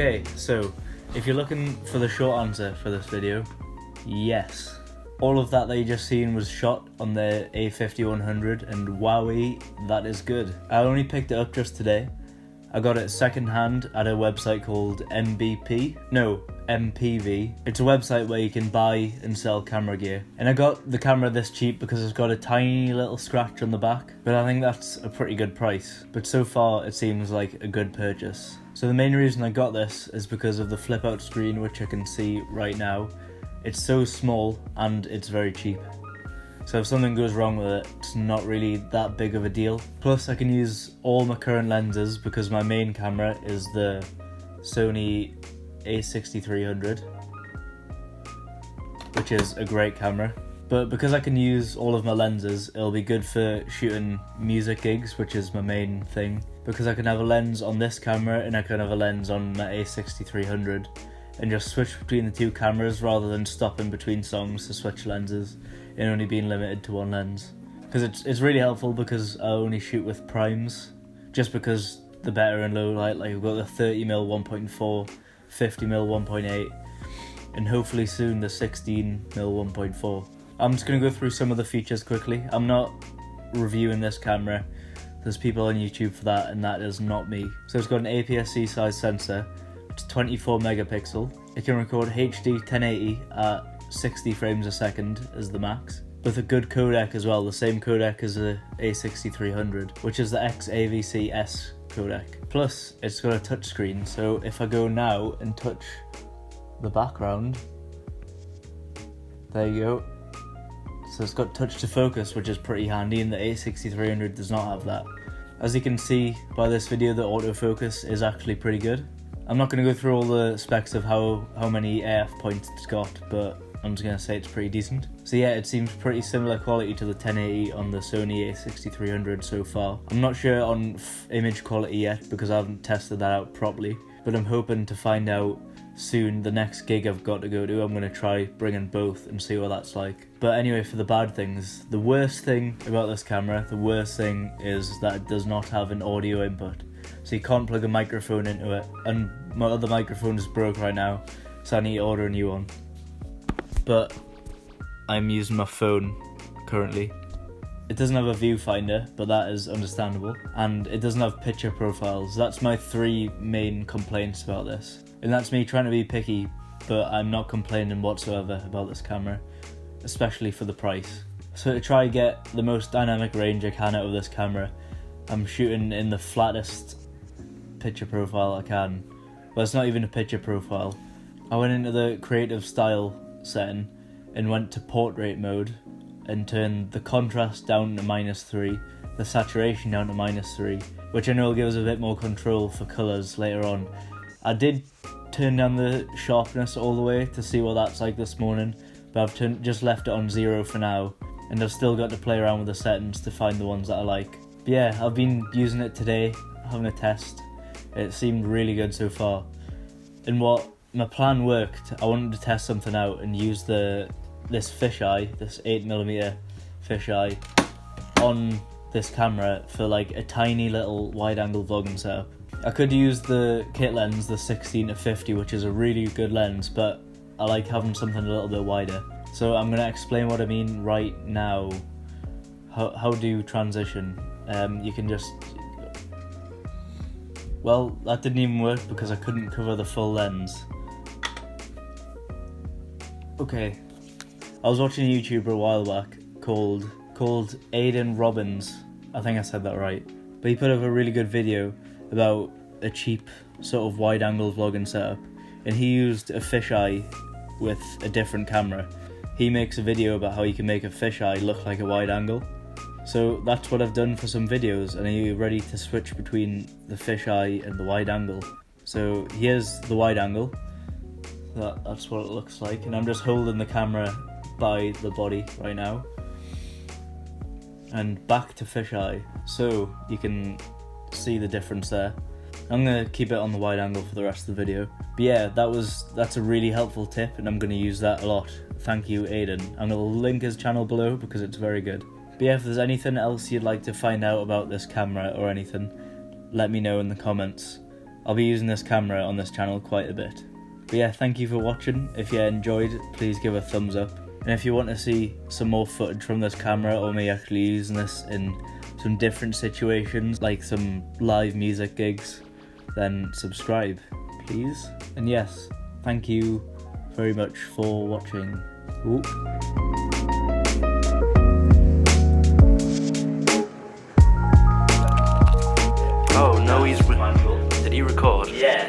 Okay, so if you're looking for the short answer for this video, yes. All of that you just seen was shot on the A5100 and wowee, that is good. I only picked it up just today. I got it second hand at a website called MPV. It's a website where you can buy and sell camera gear. And I got the camera this cheap because it's got a tiny little scratch on the back, but I think that's a pretty good price. But so far it seems like a good purchase. So the main reason I got this is because of the flip out screen, which I can see right now. It's so small and it's very cheap. So if something goes wrong with it, it's not really that big of a deal. Plus I can use all my current lenses because my main camera is the Sony A6300, which is a great camera. But because I can use all of my lenses, it'll be good for shooting music gigs, which is my main thing. Because I can have a lens on this camera and I can have a lens on my A6300 and just switch between the two cameras rather than stopping between songs to switch lenses and only being limited to one lens. Because it's really helpful because I only shoot with primes, just because the better and low light, like I've got the 30mm 1.4, 50mm 1.8, and hopefully soon the 16mm 1.4. I'm just going to go through some of the features quickly. I'm not reviewing this camera, there's people on YouTube for that, and that is not me. So it's got an APS-C size sensor, it's 24 megapixel. It can record HD 1080 at 60 frames a second as the max, with a good codec as well, the same codec as the A6300, which is the XAVC-S codec. Plus, it's got a touchscreen, so if I go now and touch the background, there you go. So it's got touch to focus, which is pretty handy, and the A6300 does not have that. As you can see by this video, the autofocus is actually pretty good. I'm not going to go through all the specs of how many AF points it's got, but I'm just going to say it's pretty decent. So yeah, it seems pretty similar quality to the 1080 on the Sony A6300 so far. I'm not sure on image quality yet because I haven't tested that out properly, but I'm hoping to find out soon. The next gig I've got to go to, I'm going to try bringing both and see what that's like. But anyway, for the bad things, the worst thing about this camera, the worst thing is that it does not have an audio input. So you can't plug a microphone into it, and my other microphone is broke right now, so I need to order a new one. But I'm using my phone currently. It doesn't have a viewfinder, but that is understandable, and it doesn't have picture profiles. That's my three main complaints about this, and that's me trying to be picky, but I'm not complaining whatsoever about this camera, especially for the price. So to try and get the most dynamic range I can out of this camera, I'm shooting in the flattest picture profile I can. Well, it's not even a picture profile. I went into the creative style setting and went to portrait mode and turned the contrast down to -3, the saturation down to -3, which I know will give us a bit more control for colours later on. I did turn down the sharpness all the way to see what that's like this morning, but I've just left it on 0 for now, and I've still got to play around with the settings to find the ones that I like. But yeah, I've been using it today, having a test. It seemed really good so far. And what my plan worked, I wanted to test something out and use this fisheye, this 8mm fisheye, on this camera for like a tiny little wide angle vlogging setup. I could use the kit lens, the 16-50, which is a really good lens, but I like having something a little bit wider. So I'm going to explain what I mean right now. How do you transition? You can just... Well, that didn't even work because I couldn't cover the full lens. Okay, I was watching a YouTuber a while back called Aiden Robbins. I think I said that right. But he put up a really good video about a cheap sort of wide angle vlogging setup, and he used a fisheye with a different camera. He makes a video about how you can make a fisheye look like a wide angle. So that's what I've done for some videos, and are you ready to switch between the fisheye and the wide angle? So here's the wide angle. That's what it looks like, and I'm just holding the camera by the body right now. And back to fisheye, so you can see the difference there. I'm going to keep it on the wide angle for the rest of the video. But yeah, that's a really helpful tip, and I'm going to use that a lot. Thank you, Aiden. I'm going to link his channel below because it's very good. But yeah, if there's anything else you'd like to find out about this camera or anything, let me know in the comments. I'll be using this camera on this channel quite a bit. But yeah, thank you for watching. If you enjoyed, please give a thumbs up. And if you want to see some more footage from this camera or me actually using this in some different situations, like some live music gigs, then subscribe, please. And yes, thank you very much for watching. Ooh. Oh no, did he record? Yeah.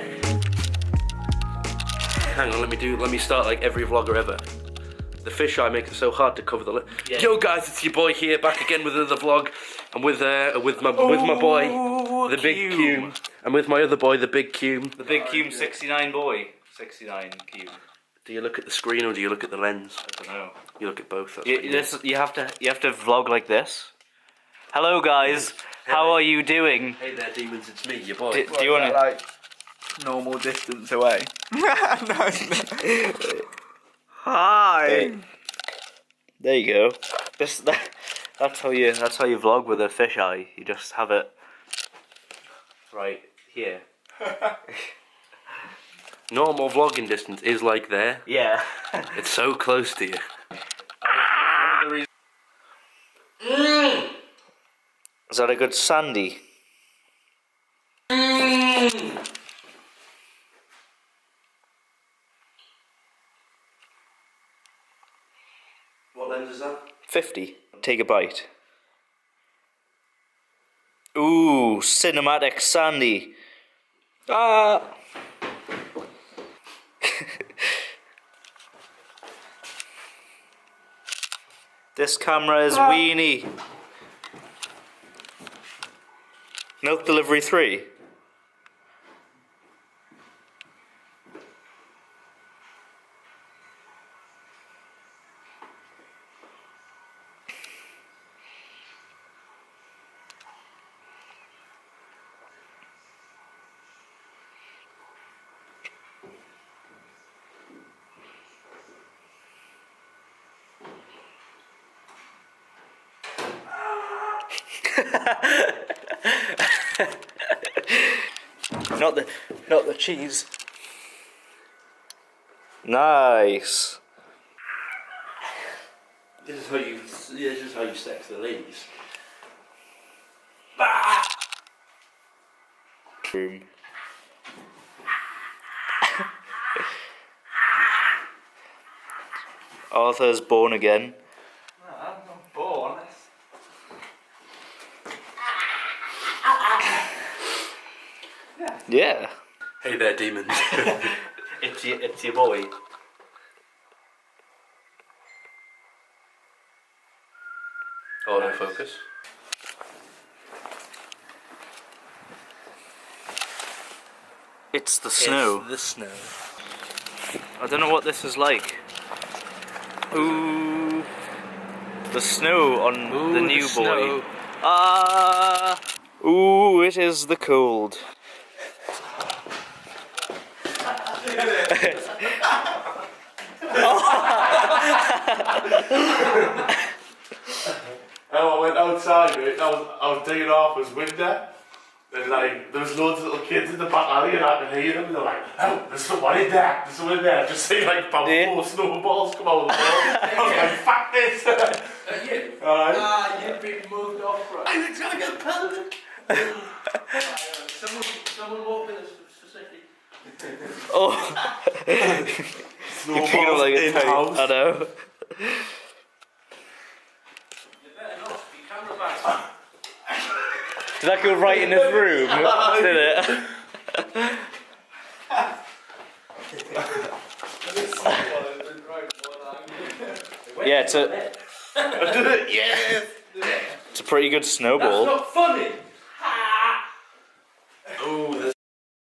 Hang on, let me start like every vlogger ever. The fisheye makes it so hard to cover the lip. Yeah. Yo guys, it's your boy here, back again with another vlog. I'm with my boy, the big Cume. I'm with my other boy, the big Cume. The big Cume 69 boy. 69 Cume. Do you look at the screen or do you look at the lens? I don't know. You look at both. You have to vlog like this. Hello guys, how are you doing? Hey there demons, it's me, your boy. Do you want to like normal distance away? No. Hi. There you go. That's how you vlog with a fisheye. You just have it right here. Normal vlogging distance is like there. Yeah. It's so close to you. Is that a good sandy? What lens is that? 50. Take a bite. Ooh, cinematic sandy. Ah. This camera is weenie. Milk delivery 3. Not the cheese. Nice. This is how you sex the ladies. Room. Arthur's born again. No, I'm not born. Yeah. Hey there, demons. It's your boy. Autofocus. It's the snow. It's the snow. I don't know what this is like. Ooh. The snow on the new boy. Ah. Ooh, it is the cold. I went outside, right? I was digging off his window, and like there was loads of little kids in the back alley, and I could hear them. And they're like, "Oh, there's someone in there! There's someone in there!" I just see like about 4 snowballs come out of the wall. I was like, "Fuck this!" You've been moved off, right? I'm trying to get pelted. Someone walked in specifically. Oh. You feel Snowballs like in house. I know. Did that go right in his room? Did it? Yeah, it's a Yes. pretty good snowball. That's not funny.